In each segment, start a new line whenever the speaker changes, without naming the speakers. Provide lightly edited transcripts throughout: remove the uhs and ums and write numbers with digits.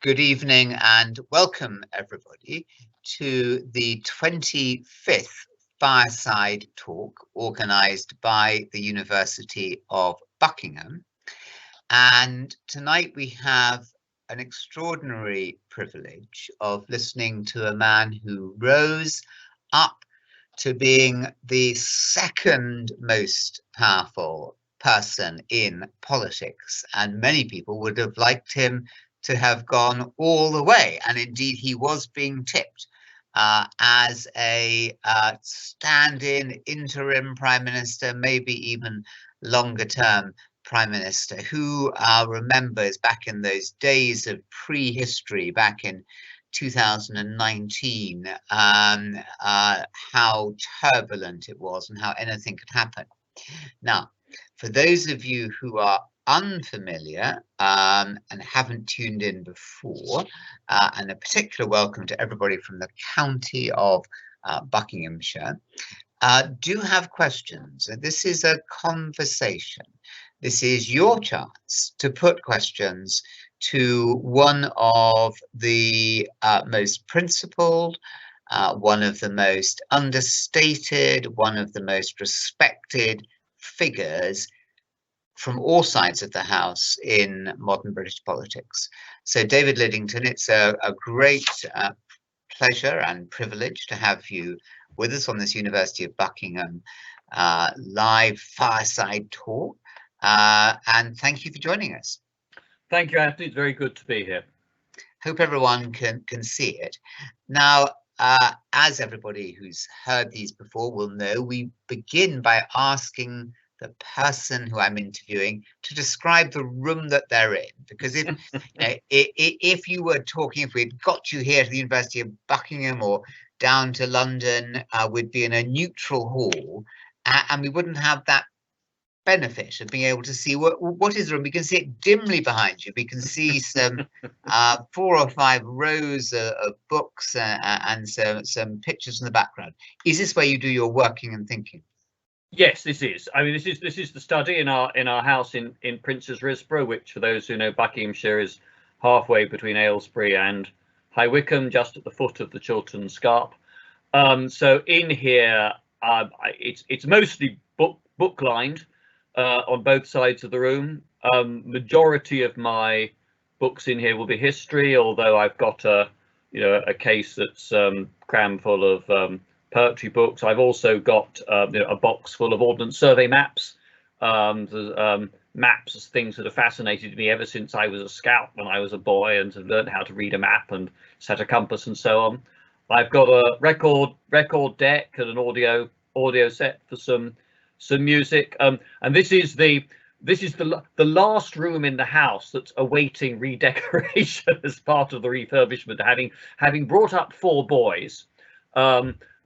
Good evening and welcome everybody to the 25th Fireside Talk organised by the University of Buckingham. And tonight we have an extraordinary privilege of listening to a man who rose up to being the second most powerful person in politics, and many people would have liked him to have gone all the way, and indeed he was being tipped as a stand-in interim prime minister, maybe even longer term prime minister. Who remembers back in those days of prehistory, back in 2019, how turbulent it was and how anything could happen. Now, for those of you who are unfamiliar and haven't tuned in before, and a particular welcome to everybody from the county of Buckinghamshire, do have questions. This is a conversation. This is your chance to put questions to one of the most principled, one of the most understated, one of the most respected figures from all sides of the house in modern British politics. So David Lidington, it's a great pleasure and privilege to have you with us on this University of Buckingham live fireside talk. And thank you for joining us.
Thank you, Anthony. It's very good to be here.
Hope everyone can see it. Now, as everybody who's heard these before will know, we begin by asking the person who I'm interviewing to describe the room that they're in. Because if you were talking, if we'd got you here to the University of Buckingham or down to London, we'd be in a neutral hall, and we wouldn't have that benefit of being able to see what is the room. We can see it dimly behind you. We can see some 4 or 5 rows of books and some pictures in the background. Is this where you do your working and thinking?
Yes, this is. I mean, this is the study in our house in Prince's Risborough, which, for those who know Buckinghamshire, is halfway between Aylesbury and High Wycombe, just at the foot of the Chiltern Scarp. So in here, it's mostly book lined on both sides of the room. Majority of my books in here will be history, although I've got a case that's crammed full of poetry books. I've also got a box full of Ordnance Survey maps. Maps as things that have fascinated me ever since I was a scout when I was a boy and have learned how to read a map and set a compass and so on. I've got a record deck and an audio set for some music. And this is the last room in the house that's awaiting redecoration as part of the refurbishment. Having brought up 4 boys,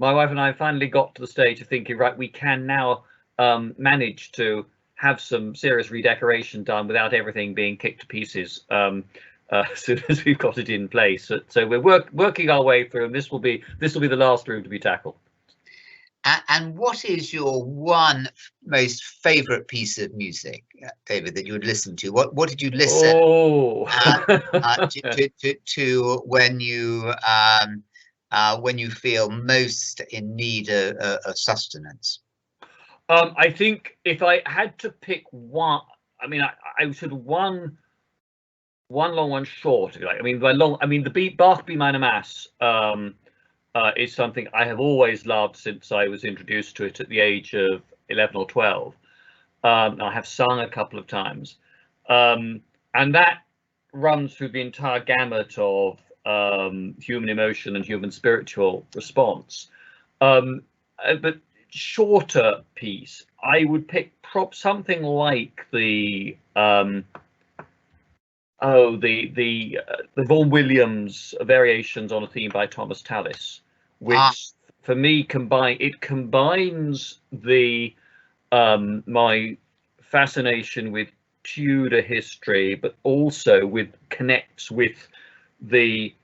my wife and I finally got to the stage of thinking, right, we can now manage to have some serious redecoration done without everything being kicked to pieces as soon as we've got it in place. So we're working our way through, and this will be the last room to be tackled.
And what is your one most favourite piece of music, David, that you would listen to? What did you listen to when you feel most in need of sustenance?
I think if I had to pick one, I mean, I should one long, one short, if you like. I mean, the Bach B minor Mass is something I have always loved since I was introduced to it at the age of 11 or 12. I have sung a couple of times, and that runs through the entire gamut of human emotion and human spiritual response. But shorter piece, I would pick something like the Vaughan Williams Variations on a Theme by Thomas Tallis, which for me combines the my fascination with Tudor history, but also connects with the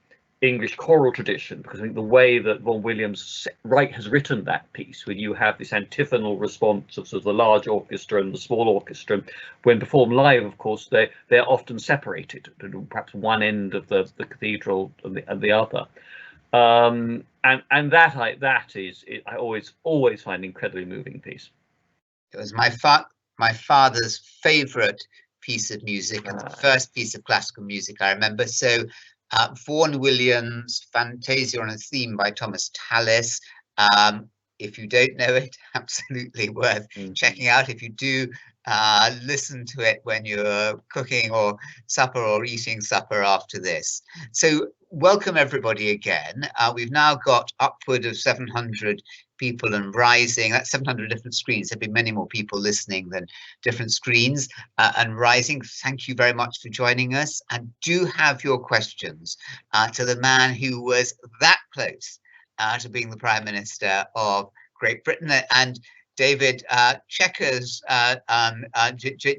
English choral tradition, because I think the way that Vaughan Williams has written that piece, where you have this antiphonal response of sort of the large orchestra and the small orchestra, when performed live, of course, they're often separated, perhaps one end of the cathedral and the other. And that is I always find an incredibly moving piece.
It was my father's favourite piece of music, and the first piece of classical music I remember. So Vaughan Williams' Fantasia on a Theme by Thomas Tallis. If you don't know it, absolutely worth checking out. If you do, listen to it when you're cooking or supper or eating supper after this. So welcome everybody again. We've now got upward of 700 people and rising. That's 700 different screens. There've been many more people listening than different screens and rising. Thank you very much for joining us, and do have your questions to the man who was that close to being the Prime Minister of Great Britain. And David, checkers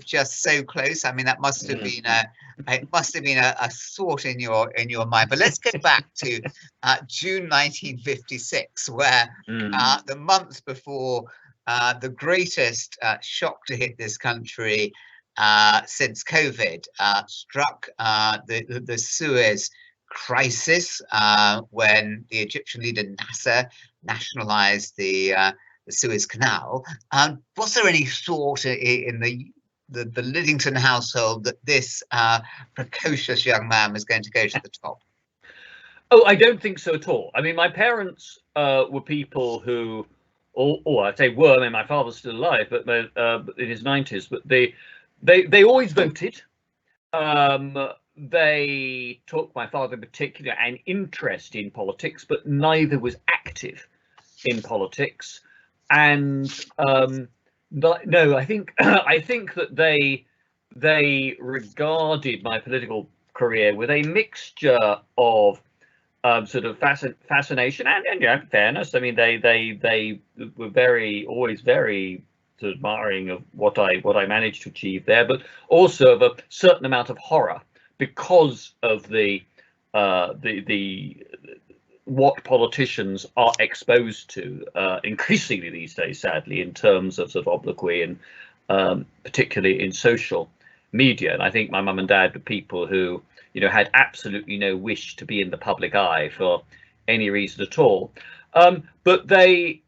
just so close. I mean, that must have been a thought in your mind. But let's get back to June 1956, where the month before the greatest shock to hit this country since COVID struck, the Suez crisis, when the Egyptian leader Nasser nationalized the Suez Canal. Was there any thought in the Lidington household that this precocious young man was going to go to the top?
Oh, I don't think so at all. I mean, my parents were people who, or I'd say were. I mean, my father's still alive, but in his 90s. But they always voted. They took, my father in particular, an interest in politics, but neither was active in politics. And no, I think that they regarded my political career with a mixture of sort of fascination and fairness. I mean, they were always very sort of admiring of what I managed to achieve there, but also of a certain amount of horror because of the what politicians are exposed to increasingly these days, sadly, in terms of sort of obloquy and particularly in social media. And I think my mum and dad were people who, had absolutely no wish to be in the public eye for any reason at all. But I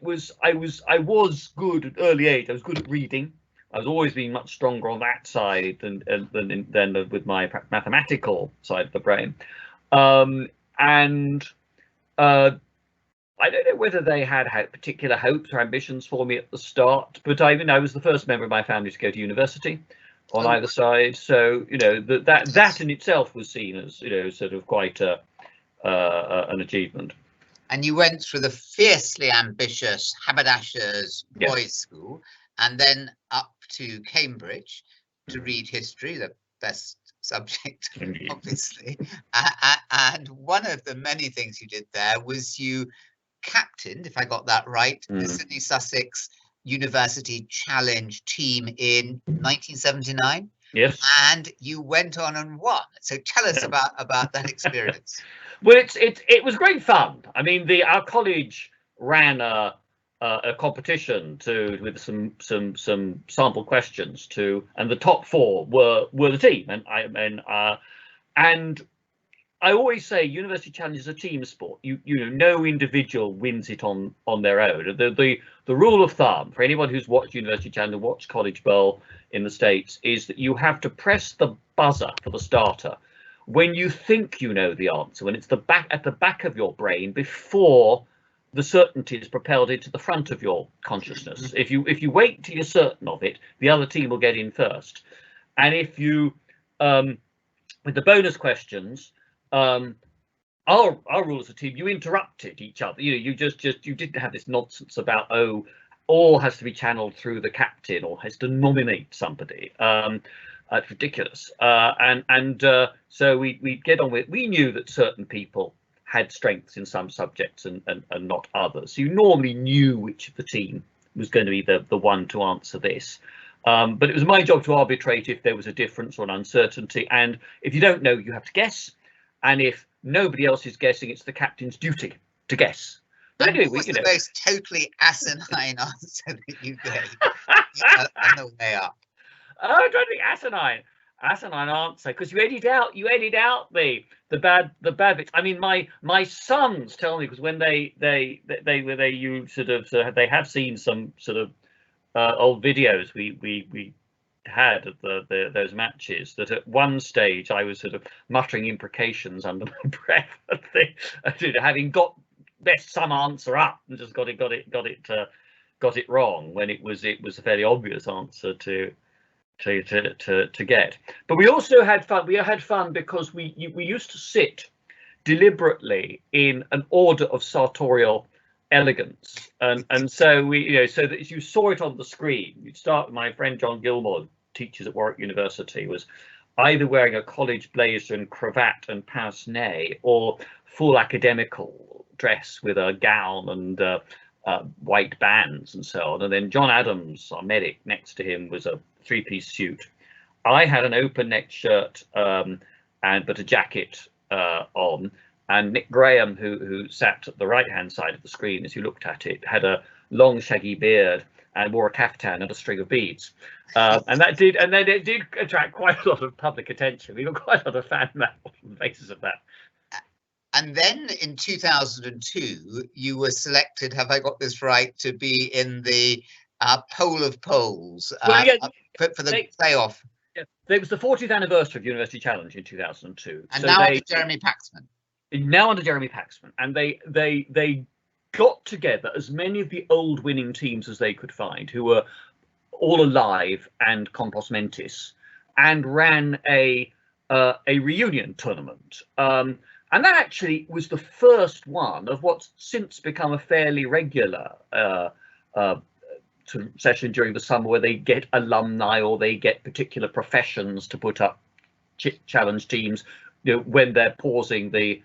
was good at early age. I was good at reading. I was always being much stronger on that side than with my mathematical side of the brain. And I don't know whether they had particular hopes or ambitions for me at the start, but I was the first member of my family to go to university on either side. So that in itself was seen as sort of quite an achievement.
And you went through the fiercely ambitious Haberdashers' boys' school, and then up to Cambridge to read history, the best subject, obviously. And one of the many things you did there was you captained, if I got that right, the Sydney Sussex University Challenge team in 1979.
Yes.
And you went on and won. So tell us about that experience.
Well, it was great fun. I mean, our college ran a competition with some sample questions and the top four were the team, and I always say University Challenge is a team sport. No individual wins it on their own. The rule of thumb for anyone who's watched University Challenge and watched College Bowl in the States is that you have to press the buzzer for the starter when you think you know the answer, when it's at the back of your brain before the certainty is propelled into the front of your consciousness. If you wait till you're certain of it, the other team will get in first. And if you with the bonus questions, our rule as a team, you interrupted each other. You didn't have this nonsense about all has to be channeled through the captain or has to nominate somebody. It's ridiculous. So we'd get on with it. We knew that certain people had strengths in some subjects and not others. You normally knew which of the team was going to be the one to answer this. But it was my job to arbitrate if there was a difference or an uncertainty. And if you don't know, you have to guess. And if nobody else is guessing. It's the captain's duty to guess. But
and
anyway,
what was the most totally asinine answer that you gave on the way up?
Oh, I don't think asinine answer, because you edit out the bad bits. I mean, my sons tell me, because when they have seen some sort of old videos we had at those matches, that at one stage I was sort of muttering imprecations under my breath, having messed some answer up and just got it wrong, when it was a fairly obvious answer to get. But we also had fun. We had fun because we used to sit deliberately in an order of sartorial elegance, and so so that as you saw it on the screen, you'd start with my friend John Gilmore, teaches at Warwick University, was either wearing a college blazer and cravat and pince-nez, or full academical dress with a gown and white bands and so on. And then John Adams, our medic, next to him was a three-piece suit. I had an open-necked shirt but a jacket on. And Nick Graham, who sat at the right-hand side of the screen as you looked at it, had a long shaggy beard and wore a caftan and a string of beads. And it did attract quite a lot of public attention. We got quite a lot of fan mail on the basis of that.
And then in 2002, you were selected, have I got this right, to be in the poll of polls for the playoff.
Yeah, it was the 40th anniversary of University Challenge in 2002.
And so now under Jeremy Paxman.
Now under Jeremy Paxman. And they got together as many of the old winning teams as they could find, who were all alive and compos mentis, and ran a reunion tournament. And that actually was the first one of what's since become a fairly regular session during the summer, where they get alumni or they get particular professions to put up challenge teams, when they're pausing the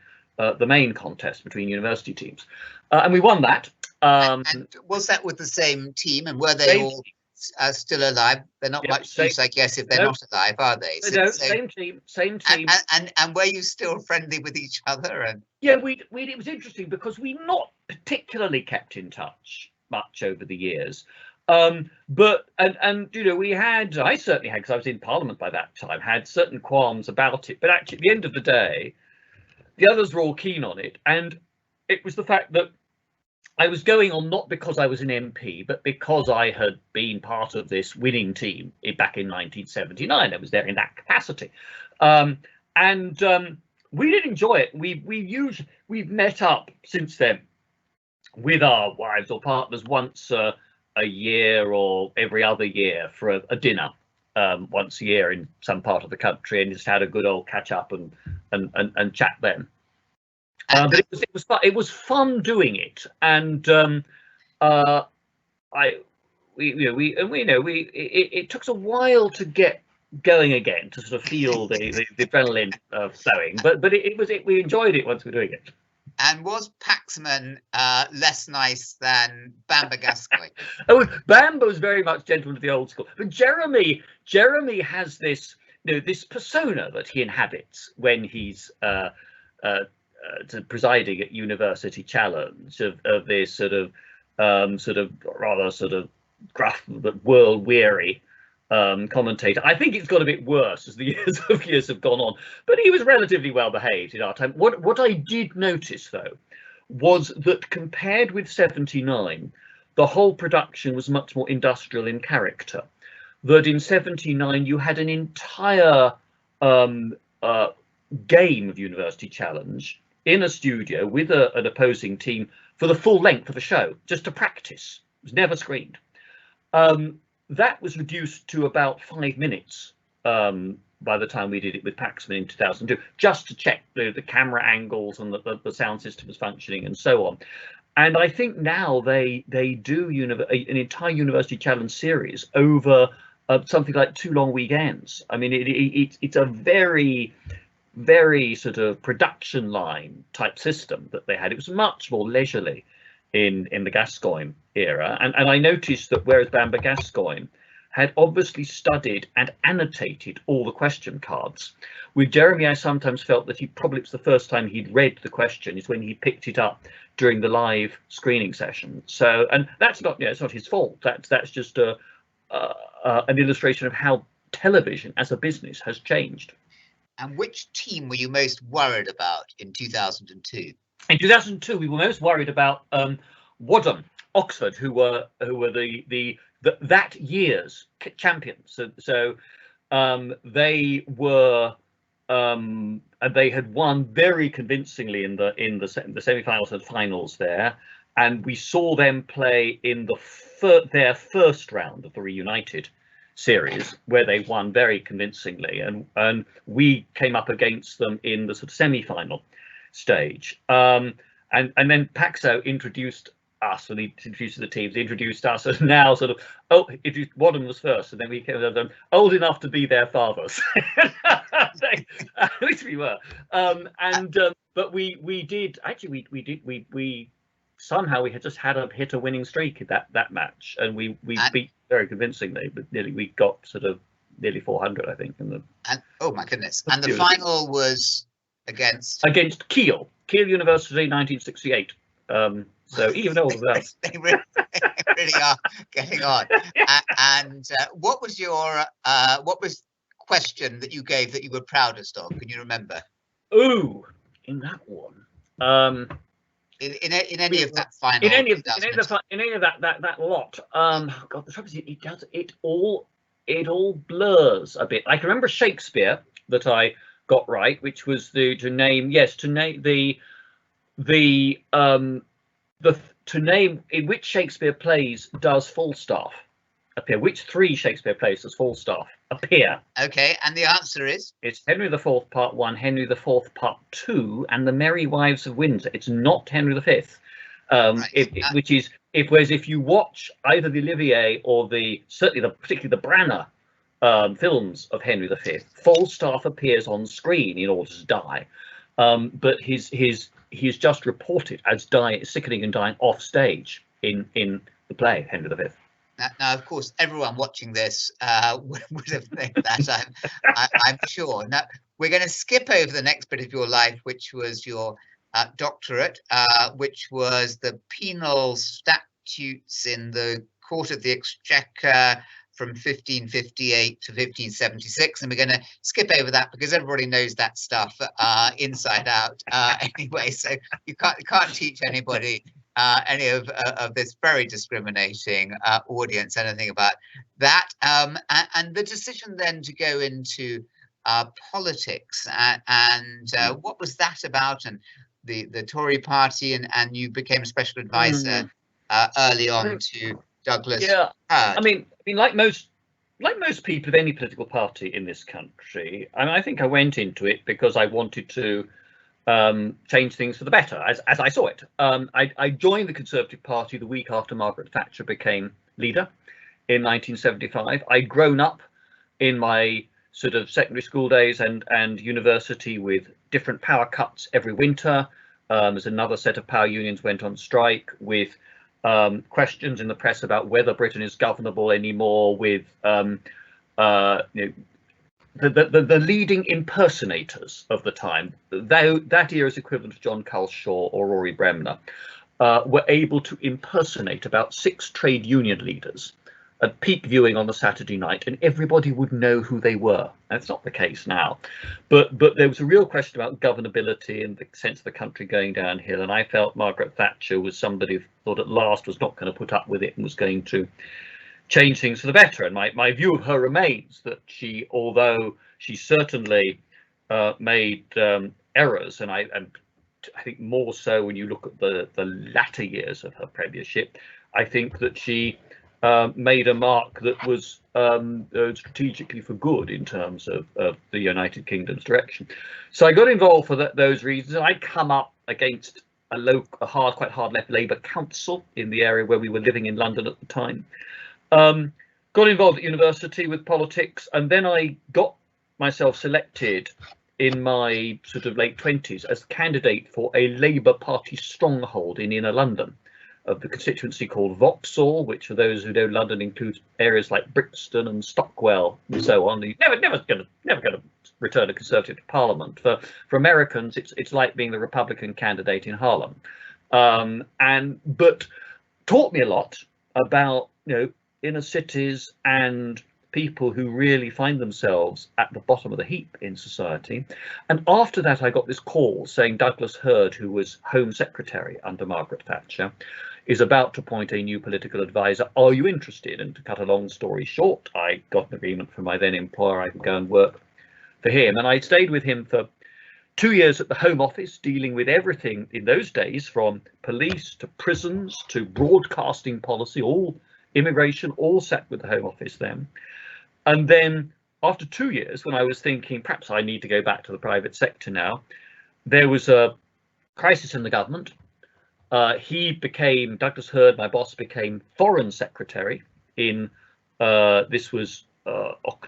main contest between university teams. And we won that.
And was that with the same team? And were they all still alive? They're not much use, I guess, if they're not alive, are they?
No, same team.
And were you still friendly with each other? And
yeah, it was interesting because we not particularly kept in touch much over the years. But we had, I certainly had, because I was in Parliament by that time, had certain qualms about it. But actually, at the end of the day, the others were all keen on it, and it was the fact that I was going on not because I was an MP, but because I had been part of this winning team back in 1979. I was there in that capacity, and we did enjoy it. We've met up since then with our wives or partners once a year or every other year for a dinner once a year in some part of the country, and just had a good old catch up and chat then. But it was fun. It was fun doing it, and it took us a while to get going again, to sort of feel the adrenaline flowing. But we enjoyed it once we were doing it.
And was Paxman less nice than Bamba Gascoigne?
Oh, Bamba was very much gentleman of the old school. But Jeremy has this, this persona that he inhabits when he's presiding at University Challenge, of this sort of rather sort of gruff but world weary commentator. I think it's got a bit worse as the years have gone on, but he was relatively well behaved in our time. What I did notice though was that compared with 79, the whole production was much more industrial in character. That in 79 you had an entire game of University Challenge in a studio with an opposing team for the full length of a show, just to practice. It was never screened. That was reduced to about 5 minutes by the time we did it with Paxman in 2002, just to check the camera angles and the sound system was functioning and so on. And I think now they do an entire University Challenge series over something like 2 long weekends. I mean, it's a very sort of production line type system that they had. It was much more leisurely in the Gascoigne era, and I noticed that whereas Bamba Gascoigne had obviously studied and annotated all the question cards. With Jeremy, I sometimes felt that it was the first time he'd read the question is when he picked it up during the live screening session. So, and that's not, it's not his fault. That's just an illustration of how television as a business has changed.
And which team were you most worried about in 2002?
In 2002, we were most worried about Wadham, Oxford, who were that year's champions. So they were, and they had won very convincingly in the semi-finals and finals there, and we saw them play in their first round of the Reunited series, where they won very convincingly, and we came up against them in the sort of semi-final stage, and then Paxo introduced us, and he introduced the teams, introduced us, and now sort of Wadham was first, and then we came old enough to be their fathers, which we were, but we did actually we somehow we had just hit a winning streak in that match, and we beat very convincingly, but we got sort of nearly 400, I think, in the.
And oh my goodness! And the final was against
Kiel University, 1968. So even older than us.
They really are getting on. And what was question that you gave that you were proudest of? Can you remember?
Ooh, in that one.
In any of that final.
In any of that lot. God, the trouble is it all blurs a bit. I can remember Shakespeare that I got right, which was to name in which Shakespeare plays does Falstaff appear? Which 3 Shakespeare plays does Falstaff appear? Okay,
and the answer is?
It's Henry IV Part 1, Henry IV Part 2, and The Merry Wives of Windsor. It's not Henry V, right. Whereas if you watch either the Olivier or particularly the Branagh films of Henry V, Falstaff appears on screen in order to die, but he's just reported as sickening and dying off stage in the play Henry V.
Now, of course, everyone watching this would have think that, I'm sure. Now, we're going to skip over the next bit of your life, which was your doctorate, which was the penal statutes in the Court of the Exchequer from 1558 to 1576, and we're going to skip over that because everybody knows that stuff inside out anyway. So you can't teach anybody any of this very discriminating audience anything about that. And the decision then to go into politics and what was that about? And the Tory party, and you became a special advisor early on to Douglas.
Yeah, I mean, like most people of any political party in this country, I think I went into it because I wanted to change things for the better, as I saw it. I joined the Conservative Party the week after Margaret Thatcher became leader in 1975. I'd grown up in my sort of secondary school days and university with different power cuts every winter. As another set of power unions went on strike, with questions in the press about whether Britain is governable anymore, with the leading impersonators of the time, though that era's equivalent to John Culshaw or Rory Bremner, were able to impersonate about 6 trade union leaders at peak viewing on a Saturday night, and everybody would know who they were. That's not the case now, but there was a real question about governability and the sense of the country going downhill, and I felt Margaret Thatcher was somebody who thought at last was not going to put up with it and was going to change things for the better. And my view of her remains that she, although she certainly made errors, and I think more so when you look at the latter years of her premiership, I think that she made a mark that was strategically for good in terms of the United Kingdom's direction. So I got involved for those reasons, and I'd come up against quite hard left Labour council in the area where we were living in London at the time. Got involved at university with politics, and then I got myself selected in my sort of late 20s as candidate for a Labour Party stronghold in inner London, of the constituency called Vauxhall, which for those who know London includes areas like Brixton and Stockwell and so on. You're never going to return a Conservative to Parliament. For Americans, it's like being the Republican candidate in Harlem, but taught me a lot about inner cities and people who really find themselves at the bottom of the heap in society. And after that, I got this call saying Douglas Hurd, who was Home Secretary under Margaret Thatcher, is about to appoint a new political advisor. Are you interested? And to cut a long story short, I got an agreement from my then employer I could go and work for him. And I stayed with him for 2 years at the Home Office, dealing with everything in those days, from police to prisons to broadcasting policy, all immigration, all sat with the Home Office then. And then after 2 years, when I was thinking perhaps I need to go back to the private sector now, there was a crisis in the government. Douglas Hurd, my boss, became Foreign Secretary in, this was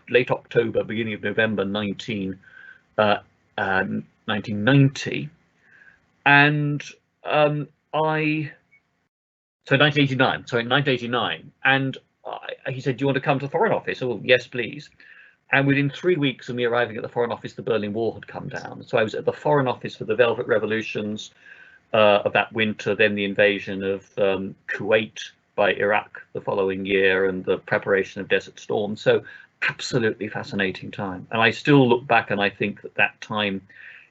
late October, beginning of November 1990. And so 1989. And he said, do you want to come to the Foreign Office? Oh, yes, please. And within 3 weeks of me arriving at the Foreign Office, the Berlin Wall had come down. So I was at the Foreign Office for the Velvet Revolutions of that winter, then the invasion of Kuwait by Iraq the following year, and the preparation of Desert Storm. So absolutely fascinating time. And I still look back and I think that time,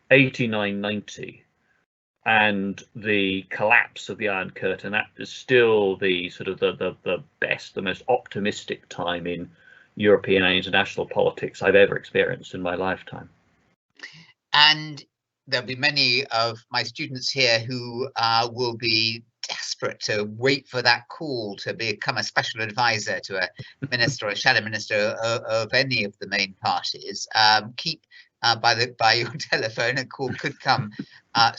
89, 90, and the collapse of the Iron Curtain, that is still the sort of the best, the most optimistic time in European and international politics I've ever experienced in my lifetime.
And there'll be many of my students here who will be desperate to wait for that call to become a special advisor to a minister or a shadow minister of any of the main parties. Keep by your telephone, a call could come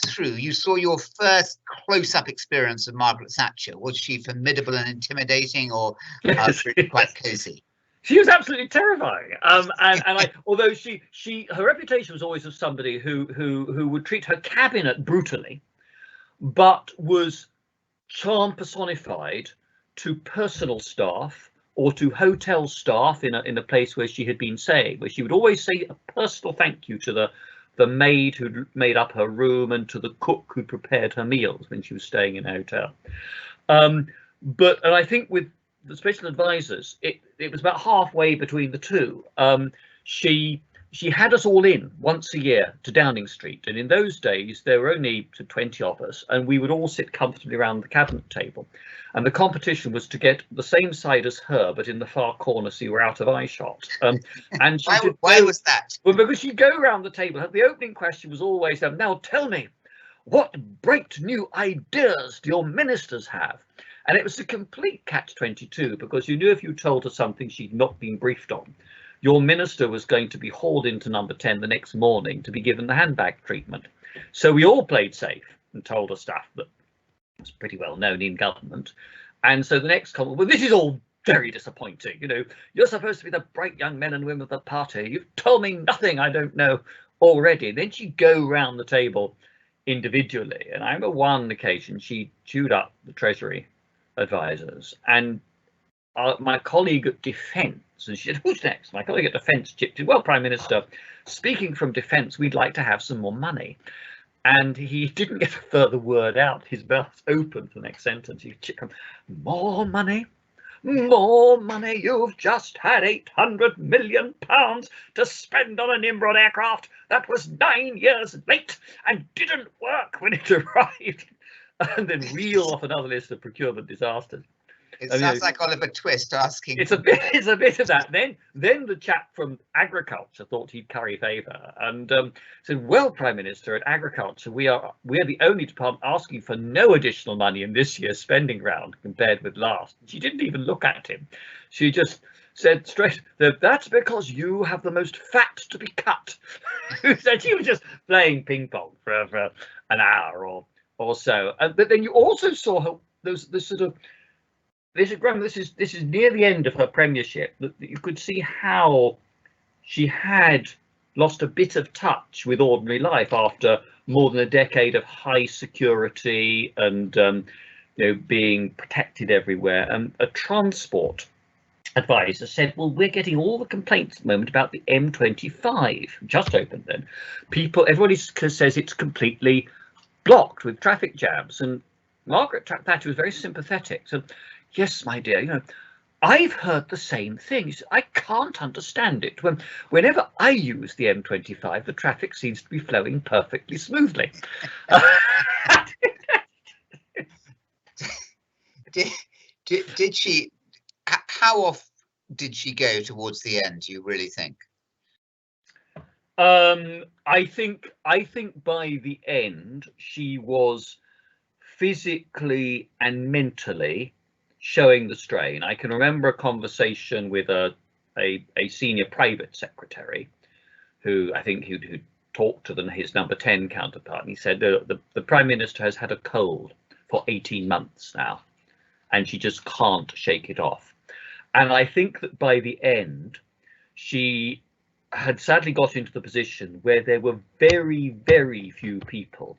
through. You saw your first close-up experience of Margaret Thatcher. Was she formidable and intimidating, or really quite cozy?
She was absolutely terrifying. Although her reputation was always of somebody who would treat her cabinet brutally, but was charm personified to personal staff or to hotel staff in a place where she had been staying, where she would always say a personal thank you to the maid who'd made up her room and to the cook who prepared her meals when she was staying in a hotel. And I think with the special advisors, it was about halfway between the two. She had us all in once a year to Downing Street, and in those days there were only 20 of us, and we would all sit comfortably around the cabinet table, and the competition was to get the same side as her but in the far corner so you were out of eye shot. And
why was that?
Well, because she'd go around the table, the opening question was always, now tell me, what bright new ideas do your ministers have? And it was a complete catch-22, because you knew if you told her something she'd not been briefed on, your minister was going to be hauled into number 10 the next morning to be given the handbag treatment. So we all played safe and told her stuff that was pretty well known in government. And so the next comment, well, this is all very disappointing. You're supposed to be the bright young men and women of the party. You've told me nothing I don't know already. Then she'd go round the table individually. And I remember one occasion she chewed up the Treasury advisors, and my colleague at Defence, and she said, who's next? My colleague at Defence chipped in, well, Prime Minister, speaking from Defence, we'd like to have some more money. And he didn't get a further word out. His mouth opened for the next sentence. He chipped in, more money? More money? You've just had £800 million to spend on a Nimrod aircraft that was 9 years late and didn't work when it arrived. And then reel off another list of procurement disasters.
It sounds like Oliver Twist asking.
It's a bit of that. Then the chap from Agriculture thought he'd curry favour and said, "Well, Prime Minister, at Agriculture we're the only department asking for no additional money in this year's spending round compared with last." She didn't even look at him. She just said straight, "That's because you have the most fat to be cut." So she was just playing ping pong for an hour or so. But then you also saw her. This is near the end of her premiership, that you could see how she had lost a bit of touch with ordinary life after more than a decade of high security and being protected everywhere. And a transport advisor said, well, we're getting all the complaints at the moment about the M25, just opened then. Everybody says it's completely blocked with traffic jams. And Margaret Thatcher was very sympathetic. So, yes, my dear, I've heard the same thing. I can't understand it. Whenever I use the M25, the traffic seems to be flowing perfectly smoothly.
Did she? How often did she go towards the end, do you really think?
I think by the end she was physically and mentally showing the strain. I can remember a conversation with a senior private secretary who talked to his number 10 counterpart, and he said the Prime Minister has had a cold for 18 months now and she just can't shake it off. And I think that by the end she had sadly got into the position where there were very, very few people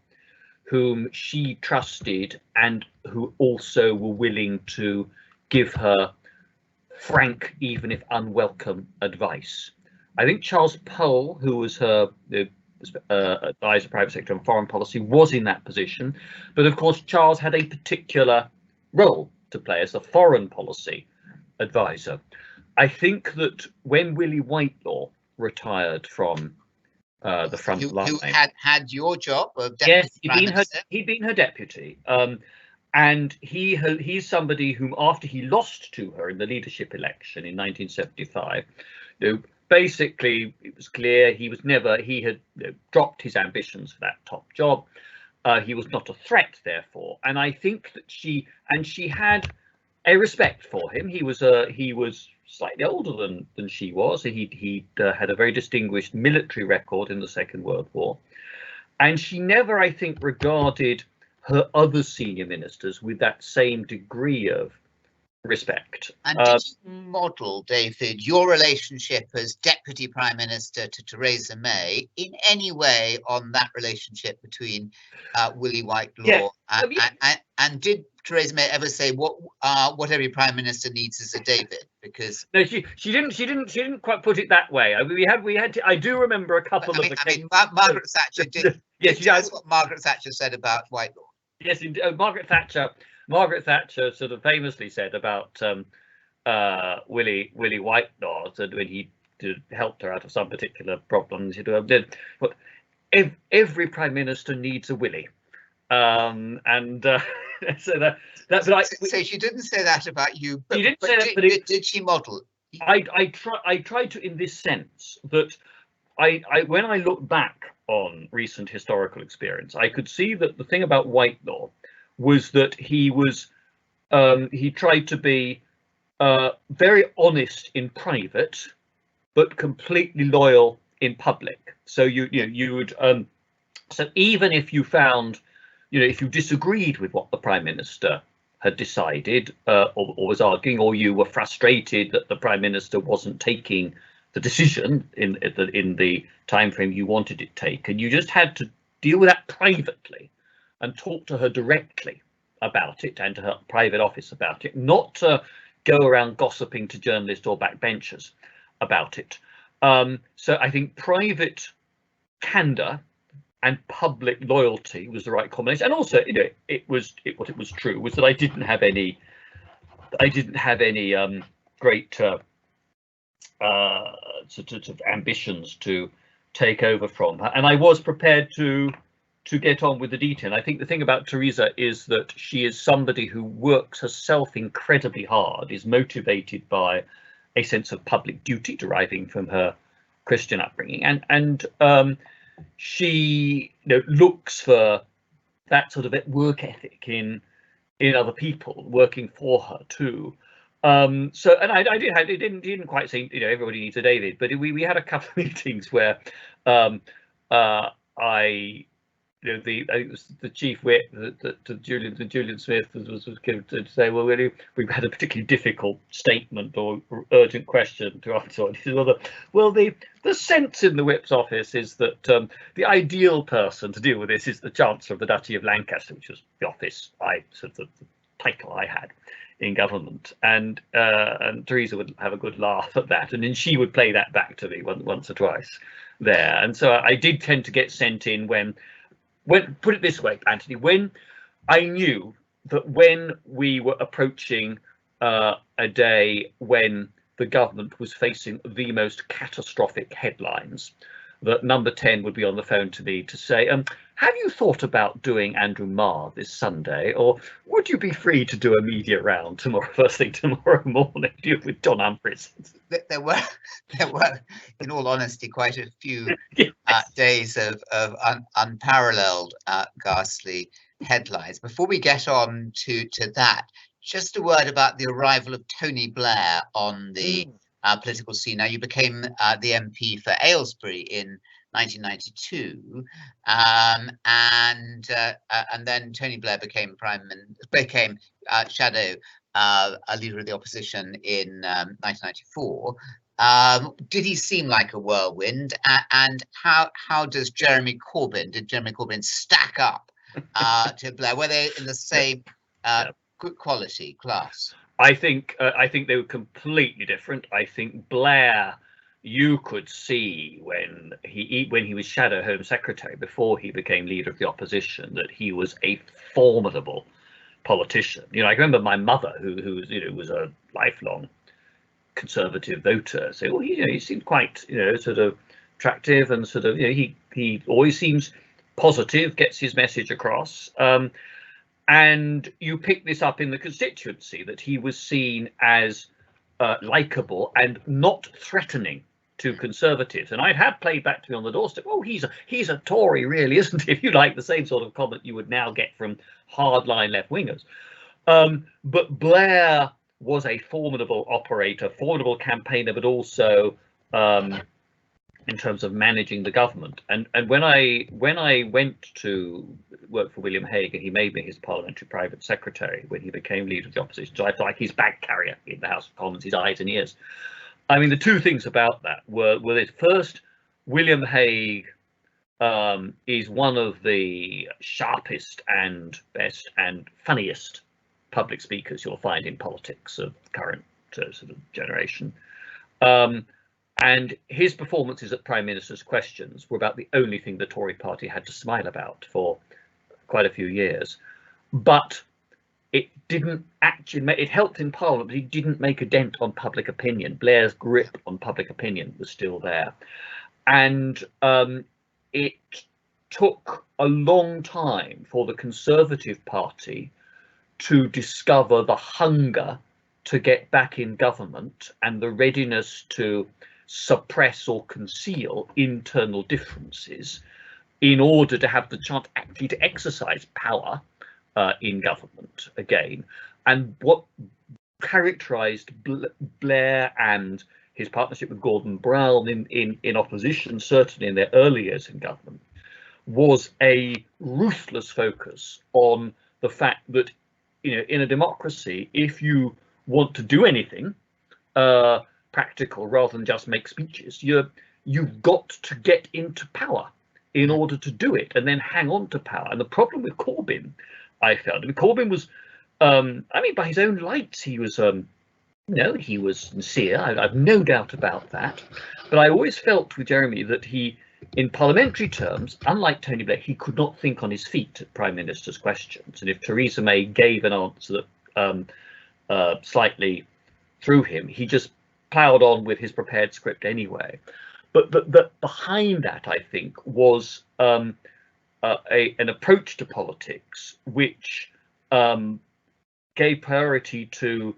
whom she trusted and who also were willing to give her frank, even if unwelcome, advice. I think Charles Pole, who was her advisor, private sector on foreign policy, was in that position. But of course, Charles had a particular role to play as a foreign policy advisor. I think that when Willie Whitelaw retired from the front line,
who had your job of deputy prime minister?
He'd been her deputy, and he's somebody whom, after he lost to her in the leadership election in 1975, basically it was clear he had dropped his ambitions for that top job. He was not a threat, therefore, and I think that she had a respect for him. He was slightly older than she was. He had a very distinguished military record in the Second World War, and she never, I think, regarded her other senior ministers with that same degree of respect.
And did you model, David, your relationship as Deputy Prime Minister to Theresa May in any way on that relationship between Willie Whitelaw and did Theresa May ever say what every Prime Minister needs is a David? Because
no, she didn't quite put it that way. I mean, we had I do remember a couple of occasions.
Margaret Thatcher did.
Yes,
that's what Margaret Thatcher said about Whitelaw.
Yes, Margaret Thatcher sort of famously said about Willie Whitelaw, that when he helped her out of some particular problem, she did. But every Prime Minister needs a Willie, and so that's like.
So she didn't say that about you. But,
she didn't say that, but
did she model?
I try to, in this sense, that when I look back on recent historical experience, I could see that the thing about Whitelaw was that he tried to be very honest in private, but completely loyal in public. So you would so even if you found, if you disagreed with what the Prime Minister had decided or was arguing, or you were frustrated that the Prime Minister wasn't taking the decision in the time frame you wanted it taken, you just had to deal with that privately and talk to her directly about it, and to her private office about it, not to go around gossiping to journalists or backbenchers about it. So I think private candor and public loyalty was the right combination. And also, what was true was that I didn't have any great sort of ambitions to take over from her, and I was prepared to get on with the detail. I think the thing about Theresa is that she is somebody who works herself incredibly hard, is motivated by a sense of public duty deriving from her Christian upbringing, and she looks for that sort of work ethic in other people working for her too. So, and I didn't quite say everybody needs a David, but we had a couple of meetings where I think it was the chief whip, Julian Smith was going to say, well, really, we've had a particularly difficult statement or urgent question to answer. And he said, well, the sense in the whip's office is that the ideal person to deal with this is the Chancellor of the Duchy of Lancaster, which was the office I sort of title I had in government, and Theresa would have a good laugh at that, and then she would play that back to me once or twice there. And so I did tend to get sent in when put it this way, Anthony, when I knew that when we were approaching a day when the government was facing the most catastrophic headlines, that number 10 would be on the phone to me to say, have you thought about doing Andrew Marr this Sunday, or would you be free to do a media round first thing tomorrow morning with John Humphreys?
There were, in all honesty, quite a few
Yes.
days of unparalleled ghastly headlines. Before we get on to that, just a word about the arrival of Tony Blair on the political scene. Now, you became the MP for Aylesbury in 1992, and then Tony Blair became shadow leader of the opposition in 1994. Did he seem like a whirlwind? And how does Jeremy Corbyn? Did Jeremy Corbyn stack up to Blair? Were they in the same quality class?
I think they were completely different. I think Blair, you could see when he was Shadow Home Secretary before he became leader of the opposition, that he was a formidable politician. I remember my mother, who was a lifelong Conservative voter, say, "Well, he seemed quite sort of attractive, and sort of he always seems positive, gets his message across." And you pick this up in the constituency, that he was seen as likable and not threatening to Conservatives. And I'd have played back to me on the doorstep, "Oh, he's a Tory, really, isn't he?" If you like, the same sort of comment you would now get from hardline left-wingers. But Blair was a formidable operator, formidable campaigner, but also in terms of managing the government. And when I went to work for William Hague, and he made me his parliamentary private secretary when he became leader of the opposition, so I felt like his bag carrier in the House of Commons, his eyes and ears. I mean, the two things about that were this: first, William Hague is one of the sharpest and best and funniest public speakers you'll find in politics of current sort of generation. And his performances at Prime Minister's Questions were about the only thing the Tory party had to smile about for quite a few years. But it didn't actually, it helped in Parliament, but he didn't make a dent on public opinion. Blair's grip on public opinion was still there. And it took a long time for the Conservative Party to discover the hunger to get back in government and the readiness to suppress or conceal internal differences in order to have the chance actually to exercise power in government again. And what characterized Blair and his partnership with Gordon Brown in opposition, certainly in their early years in government, was a ruthless focus on the fact that, in a democracy, if you want to do anything practical rather than just make speeches, you've got to get into power in order to do it, and then hang on to power. And the problem with Corbyn, I felt, Corbyn was, by his own lights, he was, he was sincere. I've no doubt about that. But I always felt with Jeremy that he, in parliamentary terms, unlike Tony Blair, he could not think on his feet at Prime Minister's Questions. And if Theresa May gave an answer that slightly threw him, he just ploughed on with his prepared script anyway. But behind that, I think, was an approach to politics which gave priority to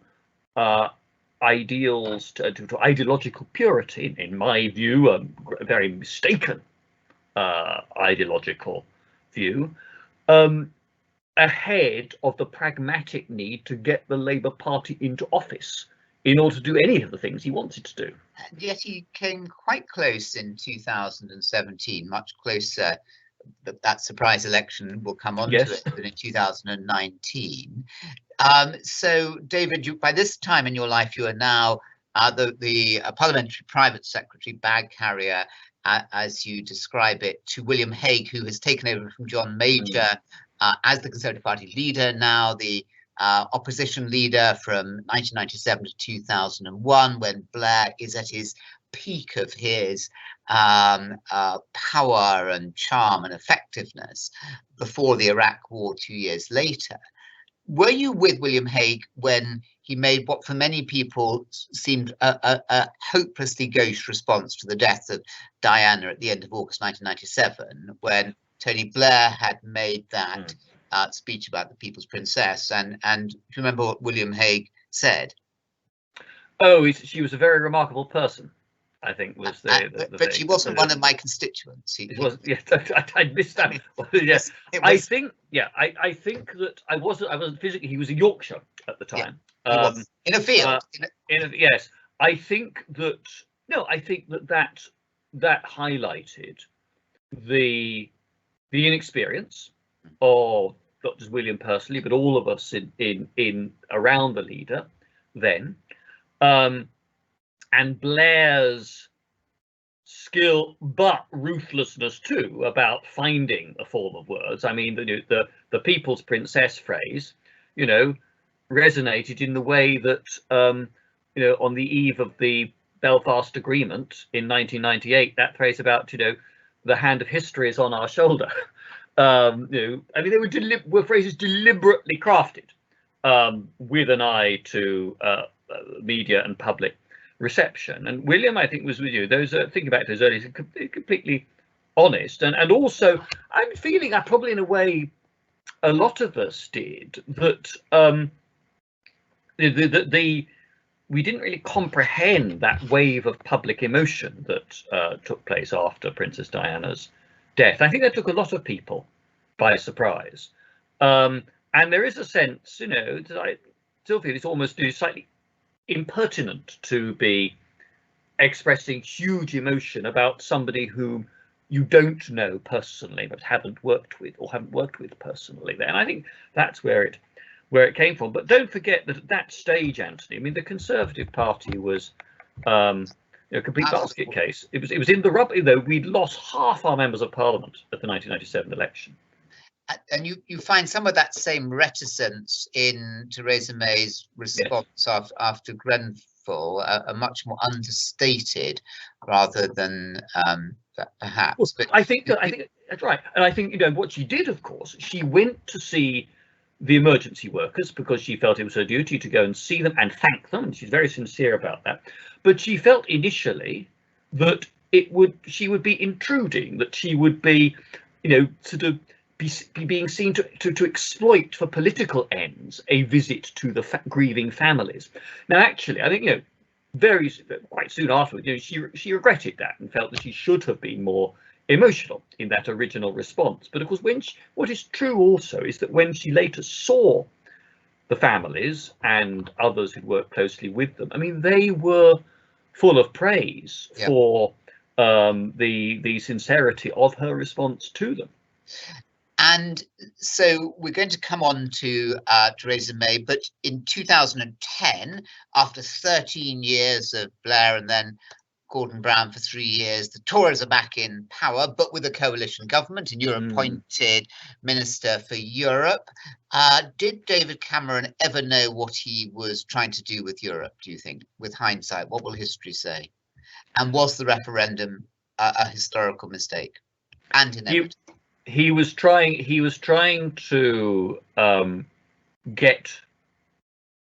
ideals, to ideological purity, in my view, a very mistaken ideological view, ahead of the pragmatic need to get the Labour Party into office in order to do any of the things he wanted to do.
And yet he came quite close in 2017, much closer. That surprise election will come on to it than in 2019. So, David, by this time in your life, you are now the parliamentary private secretary, bag carrier, as you describe it, to William Hague, who has taken over from John Major as the Conservative Party leader, now the opposition leader from 1997 to 2001, when Blair is at his peak of his power and charm and effectiveness before the Iraq War 2 years later. Were you with William Hague when he made what for many people seemed a hopelessly gauche response to the death of Diana at the end of August 1997, when Tony Blair had made that speech about the People's Princess? And do you remember what William Hague said?
Oh, she was a very remarkable person, I think was the
but
thing.
She wasn't one of my constituents.
It was, yes, I missed that. Yes, I think that I wasn't physically. He was in Yorkshire at the time.
Yeah, he was in a field.
Yes, I think that that highlighted the inexperience of not just William personally, but all of us in around the leader then. And Blair's skill, but ruthlessness too, about finding a form of words. I mean, the People's Princess phrase, resonated in the way that, on the eve of the Belfast Agreement in 1998, that phrase about, the hand of history is on our shoulder. I mean, they were phrases deliberately crafted with an eye to media and public reception. And William, I think, was with you. Those thinking back to those early, completely honest, and also I'm feeling that probably in a way a lot of us did that. We didn't really comprehend that wave of public emotion that took place after Princess Diana's death. I think that took a lot of people by surprise, and there is a sense, that I still feel it's almost slightly impertinent to be expressing huge emotion about somebody whom you don't know personally but haven't worked with personally. And I think that's where it came from. But don't forget that at that stage, Anthony, I mean, the Conservative Party was a complete basket case. It was in the rubber, though. We'd lost half our members of Parliament at the 1997 election.
And you find some of that same reticence in Theresa May's response, yes, after Grenfell, a much more understated rather than perhaps.
Well, but I think that's right. And I think what she did, of course, she went to see the emergency workers because she felt it was her duty to go and see them and thank them, and she's very sincere about that. But she felt initially that she would be intruding, that she would be, sort of be being seen to exploit for political ends a visit to the grieving families. Now, actually, I think quite soon afterwards, she regretted that and felt that she should have been more emotional in that original response. But of course, what is true also is that when she later saw the families and others who'd worked closely with them, I mean, they were full of praise for the sincerity of her response to them.
And so we're going to come on to Theresa May, but in 2010, after 13 years of Blair and then Gordon Brown for 3 years, the Tories are back in power, but with a coalition government, and you're appointed Minister for Europe. Did David Cameron ever know what he was trying to do with Europe, do you think, with hindsight? What will history say? And was the referendum a historical mistake and inevitable?
He was trying to get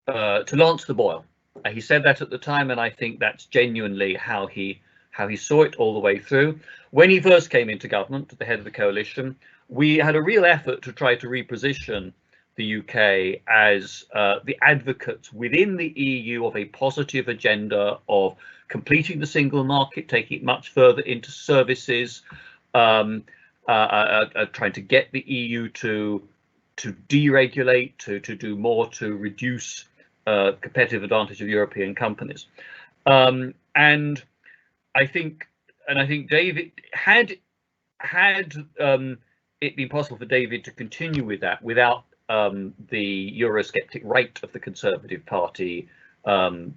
to lance the boil. He said that at the time, and I think that's genuinely how he saw it all the way through. When he first came into government at the head of the coalition, we had a real effort to try to reposition the UK as the advocates within the EU of a positive agenda of completing the single market, taking it much further into services, trying to get the EU to deregulate, to do more to reduce competitive advantage of European companies. And I think David had it been possible for David to continue with that without the Eurosceptic right of the Conservative Party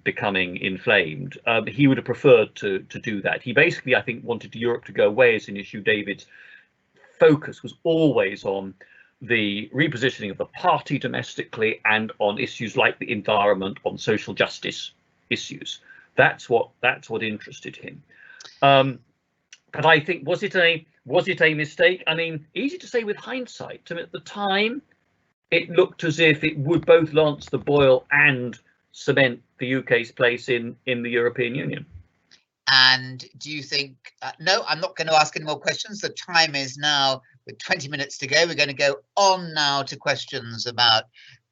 becoming inflamed, he would have preferred to do that. He basically, I think, wanted Europe to go away as an issue. David's focus was always on the repositioning of the party domestically and on issues like the environment, on social justice issues. That's what interested him. But I think, was it a mistake? I mean, easy to say with hindsight. I mean, at the time, it looked as if it would both lance the boil and cement the UK's place in the European Union.
And do you think, no, I'm not going to ask any more questions. The time is now, with 20 minutes to go. We're going to go on now to questions about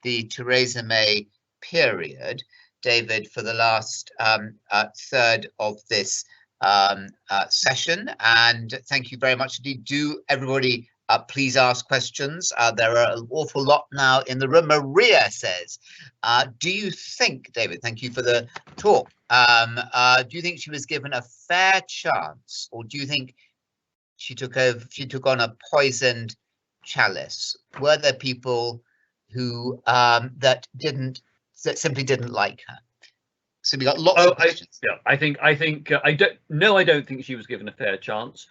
the Theresa May period. David, for the last third of this session, and thank you very much indeed. Do everybody please ask questions. There are an awful lot now in the room. Maria says, do you think, David, thank you for the talk, do you think she was given a fair chance, or do you think she took on a poisoned chalice? Were there people who that simply didn't like her? So we got lots of questions.
I don't think she was given a fair chance.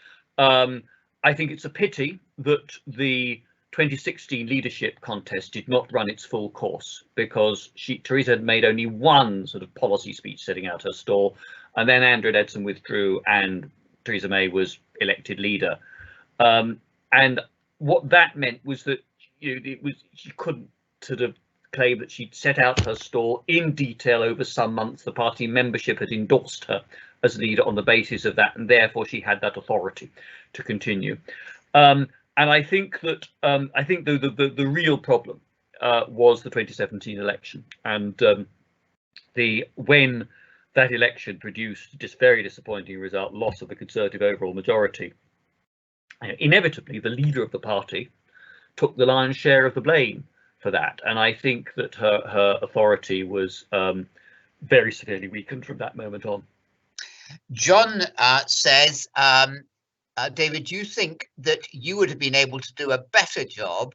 I think it's a pity that the 2016 leadership contest did not run its full course, because Theresa had made only one sort of policy speech setting out her stall, and then Andrew Edson withdrew and Theresa May was elected leader. And what that meant was that she couldn't sort of claim that she'd set out her stall in detail over some months. The party membership had endorsed her as leader on the basis of that, and therefore she had that authority to continue. And I think that the real problem was the 2017 election, and when that election produced this very disappointing result, loss of the Conservative overall majority, inevitably the leader of the party took the lion's share of the blame for that, and I think that her authority was very severely weakened from that moment on.
John says, David, do you think that you would have been able to do a better job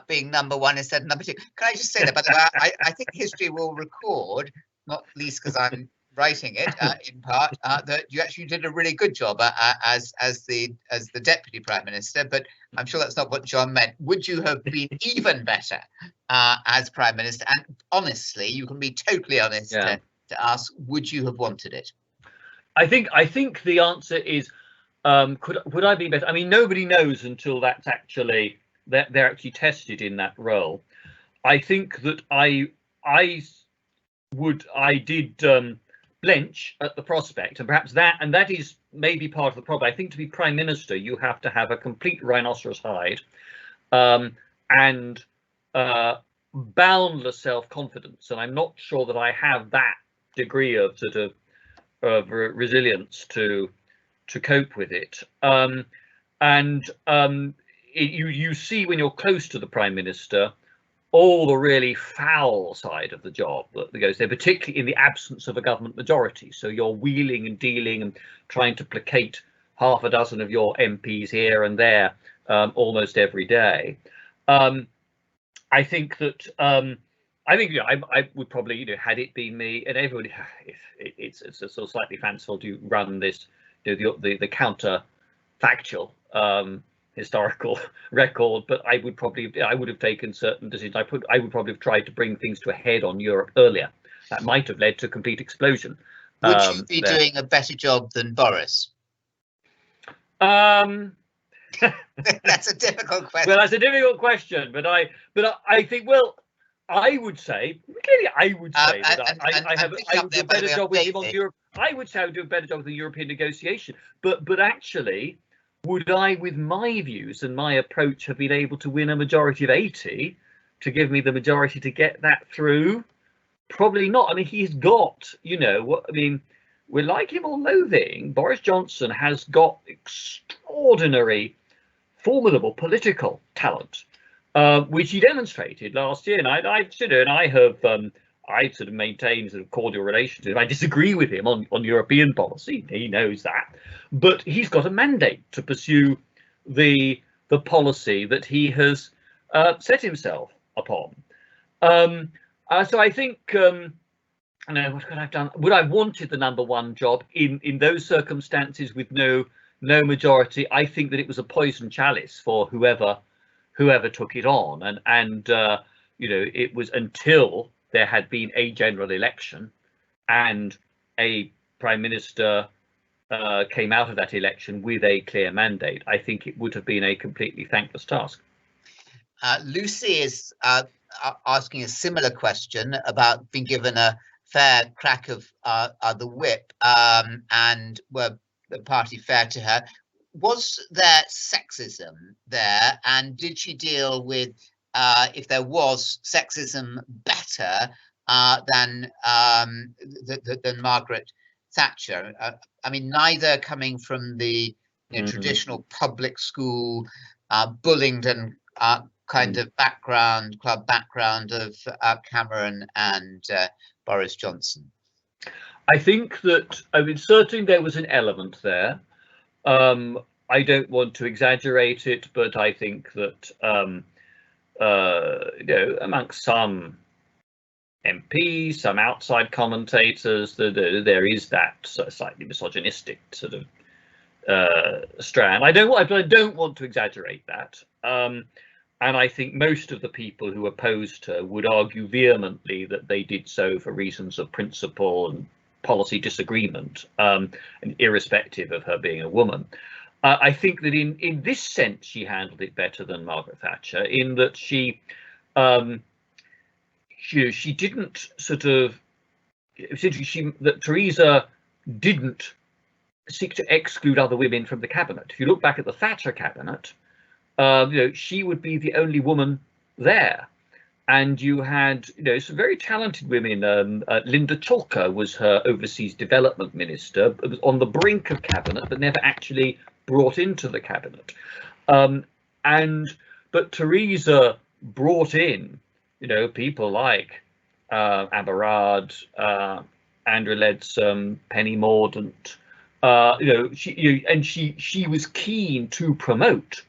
being number one instead of number two? Can I just say that? By the way, I think history will record, not least because I'm writing it in part, that you actually did a really good job as the Deputy Prime Minister, but I'm sure that's not what John meant. Would you have been even better as Prime Minister? And honestly, you can be totally honest to ask, would you have wanted it?
I think the answer is, would I be better? I mean, nobody knows until they're actually tested in that role. I think that I did blench at the prospect, and perhaps that is maybe part of the problem. I think to be Prime Minister, you have to have a complete rhinoceros hide and boundless self-confidence, and I'm not sure that I have that degree of sort of resilience to cope with it. You see when you're close to the Prime Minister all the really foul side of the job that goes there, particularly in the absence of a government majority. So you're wheeling and dealing and trying to placate half a dozen of your MPs here and there almost every day. I think that I would probably, had it been me, and everybody, it's a sort of slightly fanciful to run this, the counterfactual historical record, but I would have taken certain decisions. I would probably have tried to bring things to a head on Europe earlier. That might have led to a complete explosion.
Would you be doing a better job than Boris? That's a difficult question.
Well, that's a difficult question, but I think, well, I would say clearly I would say that I would do a better job with him on Europe. I would say I would do a better job with the European negotiation. But actually, would I, with my views and my approach, have been able to win a majority of 80 to give me the majority to get that through? Probably not. I mean, he's got, we like him or loathing, Boris Johnson has got extraordinary, formidable political talent, which he demonstrated last year. And I sort of maintained sort of cordial relations with him. I disagree with him on European policy. He knows that, but he's got a mandate to pursue the policy that he has set himself upon. So I think, what could I have done? Would I have wanted the number one job in those circumstances with no majority? I think that it was a poison chalice for whoever whoever took it on, and you know, it was until there had been a general election and a prime minister came out of that election with a clear mandate. I think it would have been a completely thankless task.
Lucy is asking a similar question about being given a fair crack of the whip, and were the party fair to her. Was there sexism there, and did she deal with, if there was sexism, better than Margaret Thatcher? I mean, neither coming from the traditional public school, Bullingdon kind of background, club background of Cameron and Boris Johnson.
I think that, I mean, certainly there was an element there. I don't want to exaggerate it, but I think that you know, amongst some MPs, some outside commentators, there is that sort of slightly misogynistic sort of strand. I don't want to exaggerate that. And I think most of the people who opposed her would argue vehemently that they did so for reasons of principle and policy disagreement, and irrespective of her being a woman. I think that in this sense she handled it better than Margaret Thatcher, in that she didn't sort of, essentially that Theresa didn't seek to exclude other women from the cabinet. If you look back at the Thatcher cabinet, you know, she would be the only woman there, and you had, you know, some very talented women. Linda Chalker was her overseas development minister. It was on the brink of cabinet, but never actually brought into the cabinet. But Theresa brought in, you know, people like Aberard, Andrew Leadsom, Penny Mordaunt. You know, she was keen to promote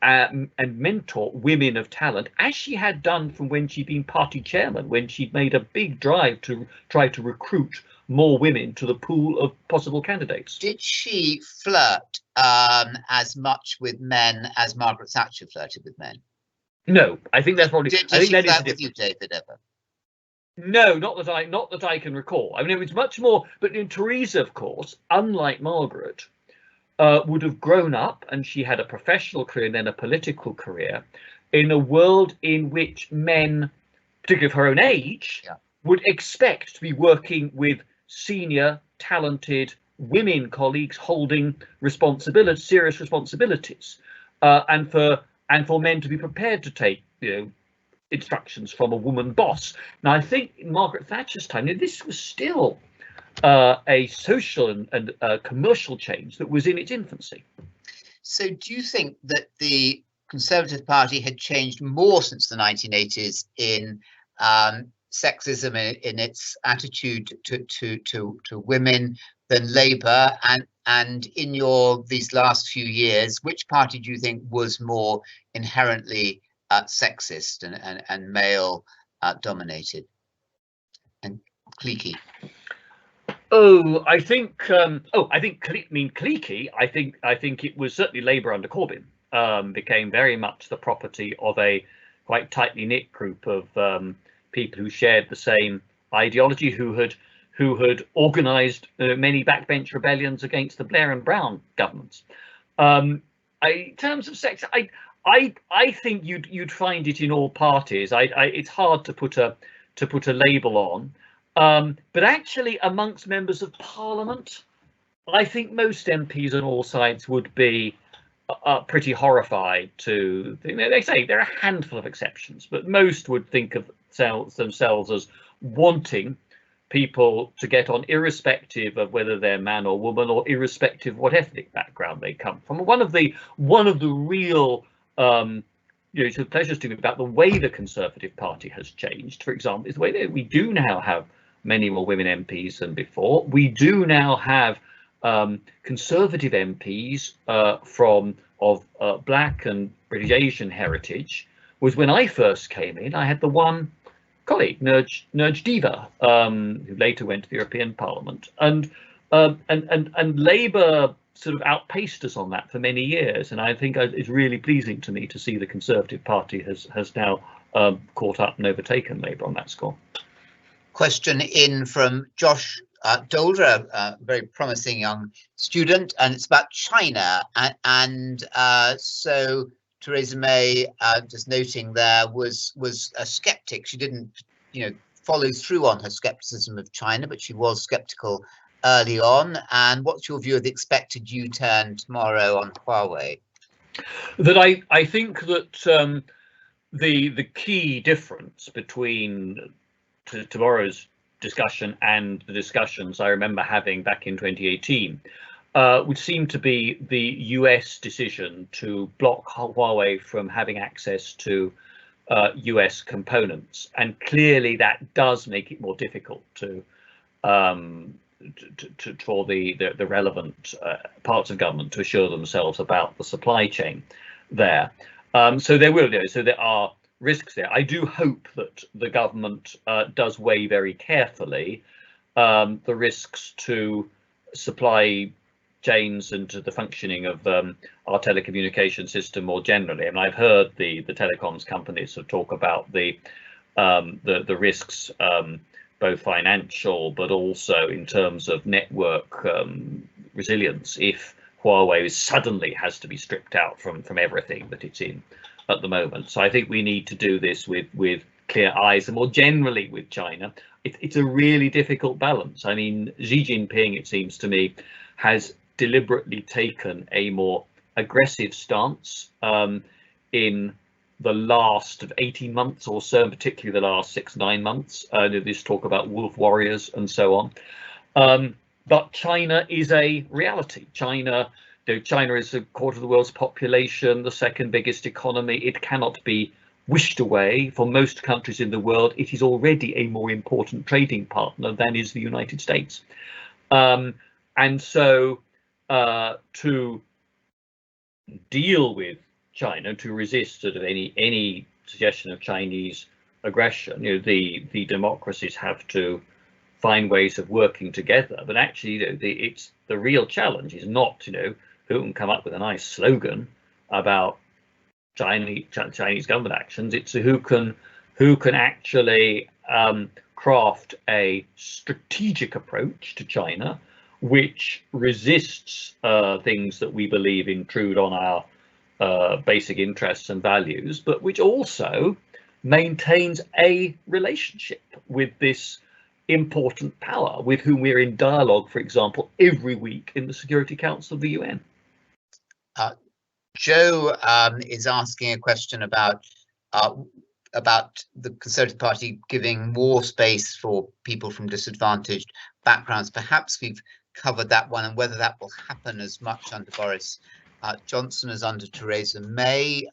and mentor women of talent, as she had done from when she'd been party chairman, when she'd made a big drive to try to recruit more women to the pool of possible candidates.
Did she flirt as much with men as Margaret Thatcher flirted with men?
No, I think that's probably.
Did
I think
she
that
flirt
is
with you, David, ever?
No, not that I can recall. I mean, it was much more. But in Theresa, of course, unlike Margaret, would have grown up, and she had a professional career and then a political career, in a world in which men, particularly of her own age, would expect to be working with senior, talented women colleagues holding serious responsibilities, and for men to be prepared to take, you know, instructions from a woman boss. Now, I think in Margaret Thatcher's time, you know, this was still a social and commercial change that was in its infancy.
So do you think that the Conservative Party had changed more since the 1980s in sexism, in its attitude to women, than Labour? And in these last few years, which party do you think was more inherently sexist and male dominated and cliquey?
I think cliquey. I think it was certainly Labour under Corbyn became very much the property of a quite tightly knit group of people who shared the same ideology, who had organised many backbench rebellions against the Blair and Brown governments. In terms of sex, I think you'd find it in all parties. It's hard to put a label on. But actually, amongst members of Parliament, I think most MPs on all sides would be pretty horrified to. They say there are a handful of exceptions, but most would think of themselves as wanting people to get on, irrespective of whether they're man or woman, or irrespective of what ethnic background they come from. One of the real pleasures to me about the way the Conservative Party has changed, for example, is the way that we do now have many more women MPs than before. We do now have Conservative MPs of Black and British Asian heritage. Was when I first came in, I had the one colleague, Nurj Deva, who later went to the European Parliament, and And Labour sort of outpaced us on that for many years, and I think it's really pleasing to me to see the Conservative Party has now caught up and overtaken Labour on that score.
Question in from Josh Dolder, a very promising young student, and it's about China. And so Theresa May, just noting there, was a skeptic. She didn't, follow through on her skepticism of China, but she was skeptical early on. And what's your view of the expected U-turn tomorrow on Huawei?
That I think that the key difference between tomorrow's discussion and the discussions I remember having back in 2018 would seem to be the US decision to block Huawei from having access to US components, and clearly that does make it more difficult for the relevant parts of government to assure themselves about the supply chain there. So there are risks there. I do hope that the government does weigh very carefully the risks to supply chains and to the functioning of our telecommunication system more generally. And I've heard the telecoms companies sort of talk about the risks, both financial but also in terms of network resilience, if Huawei suddenly has to be stripped out from everything that it's in at the moment. So I think we need to do this with clear eyes, and more generally with China. It's a really difficult balance. I mean, Xi Jinping, it seems to me, has deliberately taken a more aggressive stance in the last of 18 months or so, and particularly the last 6-9 months. This talk about wolf warriors and so on. But China is a reality. China is a quarter of the world's population, the second biggest economy. It cannot be wished away. For most countries in the world, it is already a more important trading partner than is the United States. And so to deal with China, to resist sort of any suggestion of Chinese aggression, the democracies have to find ways of working together. But actually, the real challenge is not, who can come up with a nice slogan about Chinese government actions. It's who can actually craft a strategic approach to China, which resists things that we believe intrude on our basic interests and values, but which also maintains a relationship with this important power with whom we're in dialogue, for example, every week in the Security Council of the UN.
Joe is asking a question about the Conservative Party giving more space for people from disadvantaged backgrounds. Perhaps we've covered that one, and whether that will happen as much under Boris Johnson as under Theresa May.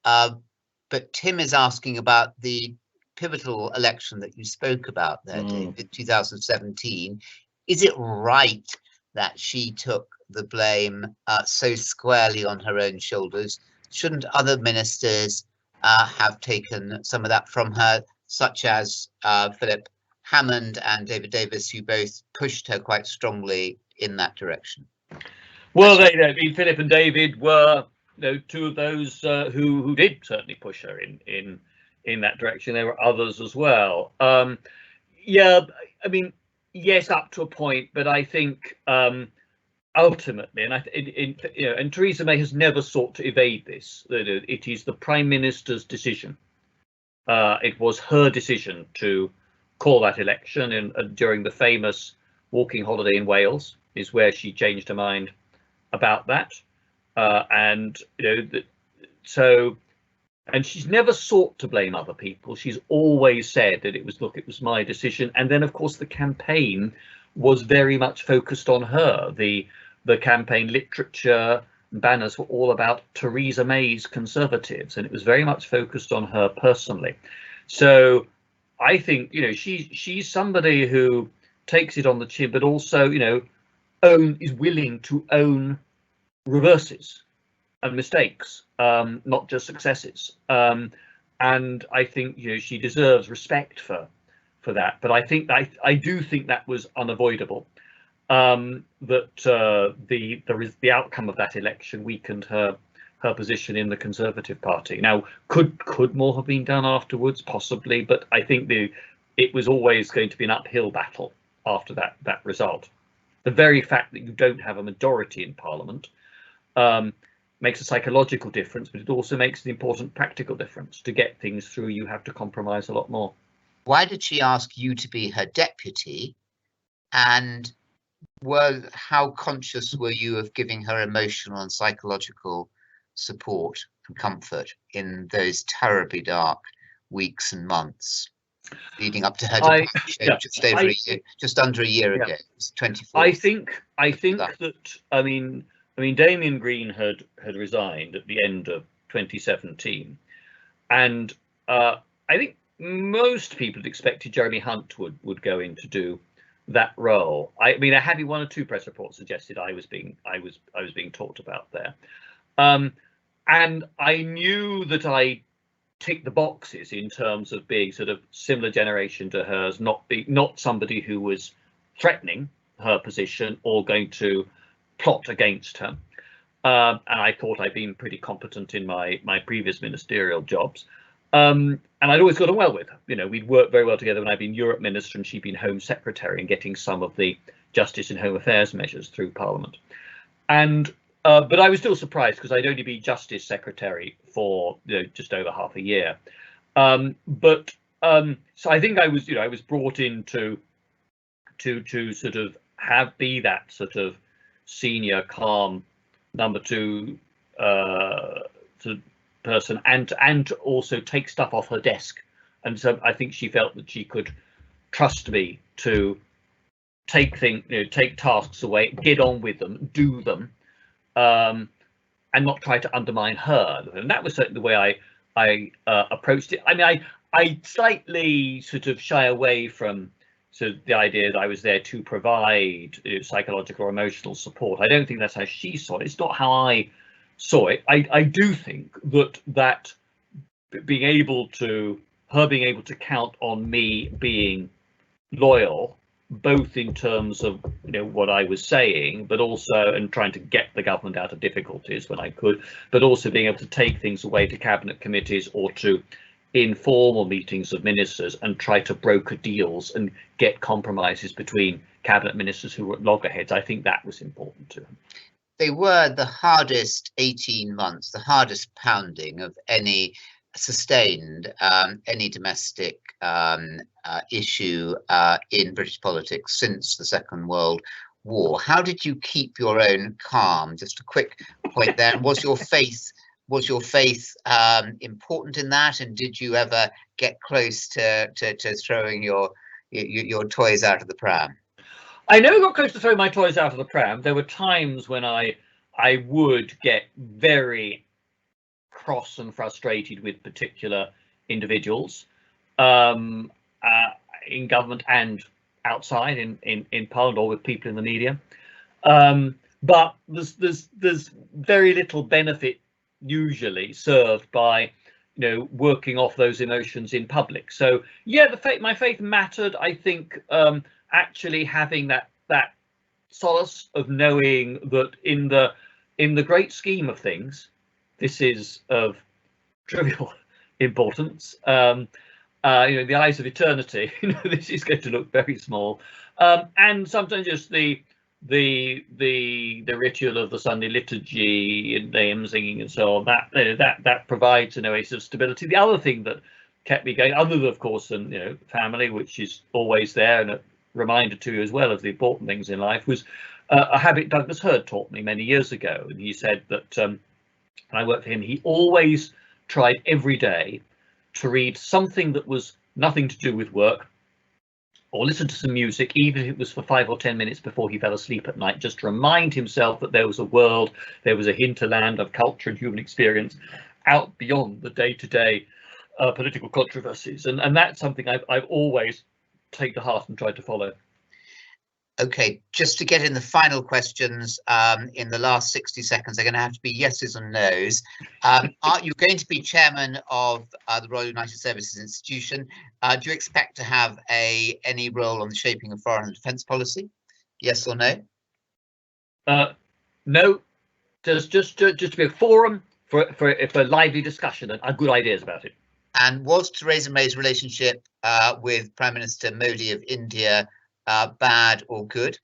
But Tim is asking about the pivotal election that you spoke about there, David, 2017. Is it right that she took the blame so squarely on her own shoulders? Shouldn't other ministers have taken some of that from her, such as Philip Hammond and David Davis, who both pushed her quite strongly in that direction?
Well, Philip and David were two of those who did certainly push her in that direction. There were others as well. Yeah, I mean, yes, up to a point, but I think ultimately, and Theresa May has never sought to evade this. It is the Prime Minister's decision. It was her decision to call that election, and during the famous walking holiday in Wales is where she changed her mind about that. And she's never sought to blame other people. She's always said that it was my decision. And then, of course, the campaign was very much focused on her. The campaign literature and banners were all about Theresa May's Conservatives, and it was very much focused on her personally. So I think she's somebody who takes it on the chin, but also is willing to own reverses and mistakes, not just successes. And I think she deserves respect for that. But I do think that was unavoidable. the outcome of that election weakened her position in the Conservative Party. Now, could more have been done afterwards? Possibly, but I think it was always going to be an uphill battle after that result. The very fact that you don't have a majority in Parliament makes a psychological difference, but it also makes an important practical difference. To get things through, you have to compromise a lot more.
Why did she ask you to be her deputy? And how conscious were you of giving her emotional and psychological support and comfort in those terribly dark weeks and months leading up to her departure just under a year ago? It was 24.
I think that I mean Damien Green had resigned at the end of 2017, and I think most people had expected Jeremy Hunt would go in to do that role. I mean, I had one or two press reports suggested I was being talked about there, and I knew that I ticked the boxes in terms of being sort of similar generation to hers, not somebody who was threatening her position or going to plot against her. And I thought I'd been pretty competent in my previous ministerial jobs. And I'd always got on well with her. You know, we'd worked very well together when I'd been Europe Minister and she'd been Home Secretary and getting some of the Justice and Home Affairs measures through Parliament. And but I was still surprised because I'd only been Justice Secretary for just over half a year. So I think I was brought in to sort of be that sort of senior, calm number two sort of person, and also take stuff off her desk. And so I think she felt that she could trust me to take tasks away, get on with them, do them, and not try to undermine her. And that was certainly the way I approached it. I mean, I slightly sort of shy away from the idea that I was there to provide psychological or emotional support. I don't think that's how she saw it. It's not how I saw it. I do think that being able to count on me being loyal, both in terms of what I was saying, but also and trying to get the government out of difficulties when I could, but also being able to take things away to cabinet committees or to informal meetings of ministers and try to broker deals and get compromises between cabinet ministers who were at loggerheads. I think that was important to him.
They were the hardest 18 months, the hardest pounding of any sustained any domestic issue in British politics since the Second World War. How did you keep your own calm? Just a quick point there. Was your faith important in that, and did you ever get close to throwing your toys out of the pram?
I never got close to throwing my toys out of the pram. There were times when I would get very cross and frustrated with particular individuals in government and outside in Parliament or with people in the media. But there's very little benefit usually served by working off those emotions in public. So yeah, my faith mattered. I think actually having that solace of knowing that in the great scheme of things, this is of trivial importance. In the eyes of eternity, this is going to look very small. And sometimes just the ritual of the Sunday liturgy and hymn singing and so on, that provides an oasis of stability. The other thing that kept me going, other than of course family, which is always there and a reminder to you as well of the important things in life, was a habit Douglas Hurd taught me many years ago. And he said that when I worked for him, he always tried every day to read something that was nothing to do with work, or listen to some music, even if it was for 5 or 10 minutes before he fell asleep at night, just to remind himself that there was a world, there was a hinterland of culture and human experience out beyond the day-to-day political controversies. And that's something I've always taken to heart and tried to follow.
Okay, just to get in the final questions, in the last 60 seconds, they're going to have to be yeses and nos. Are you going to be chairman of the Royal United Services Institution? Do you expect to have any role on the shaping of foreign and defence policy? Yes or no?
No, just to be a forum for lively discussion and good ideas about it.
And was Theresa May's relationship with Prime Minister Modi of India bad or good?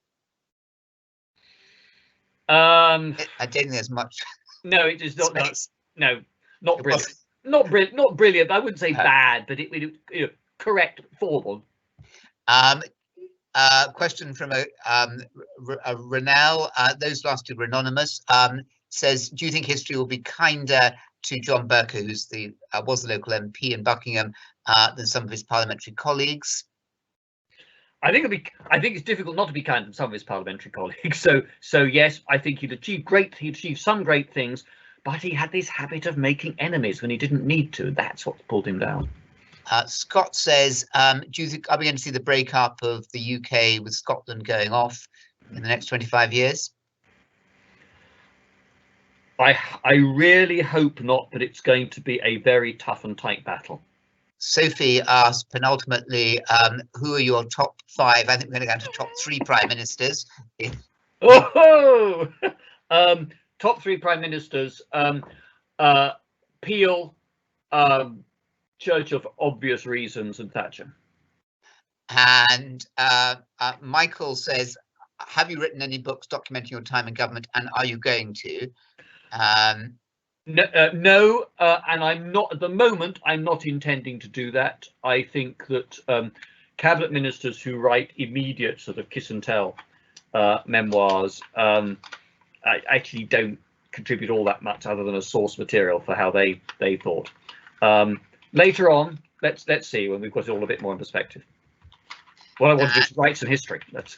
I don't think there's much.
No, it is not. No, not brilliant.
Not
brilliant. I wouldn't say bad, but it correct, formal.
Question from a Renell. Those last two were anonymous. Says, do you think history will be kinder to John Burke, who's was the local MP in Buckingham, than some of his parliamentary colleagues?
I think it's difficult not to be kind to some of his parliamentary colleagues. So yes, I think he'd achieved some great things, but he had this habit of making enemies when he didn't need to. That's what pulled him down.
Scott says, do you think, are we going to see the breakup of the UK with Scotland going off in the next 25 years?
I really hope not, but it's going to be a very tough and tight battle.
Sophie asked penultimately, who are your top 5? I think we're going to go to top 3 prime ministers.
Oh, top 3 prime ministers: Peel, Church of obvious reasons, and Thatcher.
And Michael says, have you written any books documenting your time in government, and are you going to?
No, and I'm not at the moment. I'm not intending to do that. I think that cabinet ministers who write immediate sort of kiss and tell memoirs actually don't contribute all that much, other than a source material for how they thought. Later on, let's see when we've got it all a bit more in perspective. What I want to do is write some history. That's.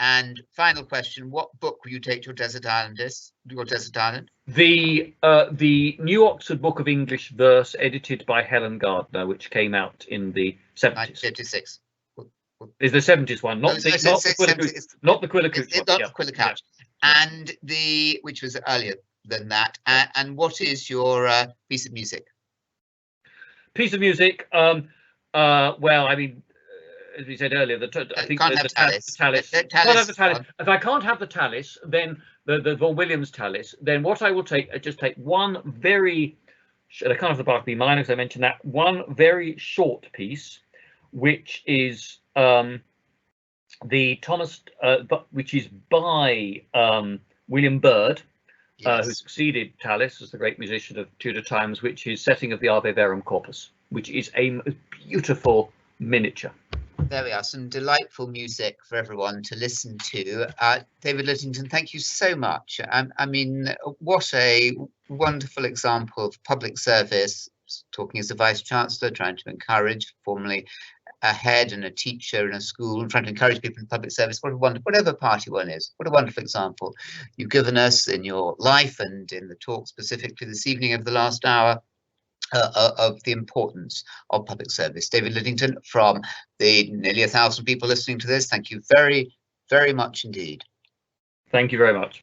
And final question: what book will you take to your desert island?
The New Oxford Book of English Verse, edited by Helen Gardner, which came out in the 70s.
1956.
Is the 70s one, not the Quillicuch. Not the
Quillicuch. Yeah. And which was earlier than that. And what is your piece of music?
Piece of music. Well, I mean, as we said earlier, I think the Tallis. Can't have the Tallis. If I can't have the Tallis, then the Vaughan Williams Tallis, then what I will just take one very, I can't have the Bach B minor because I mentioned that, one very short piece, which is the Thomas, which is by William Byrd, who succeeded Tallis as the great musician of Tudor times, which is Setting of the Ave Verum Corpus, which is a beautiful miniature.
There we are, some delightful music for everyone to listen to. David Lidington, thank you so much. I mean, what a wonderful example of public service, talking as a Vice-Chancellor, trying to encourage, formerly a head and a teacher in a school, and trying to encourage people in public service. What a wonderful, whatever party one is, what a wonderful example you've given us in your life and in the talk specifically this evening of the last hour. Of the importance of public service. David Lidington, from the nearly 1,000 people listening to this, thank you very, very much indeed.
Thank you very much.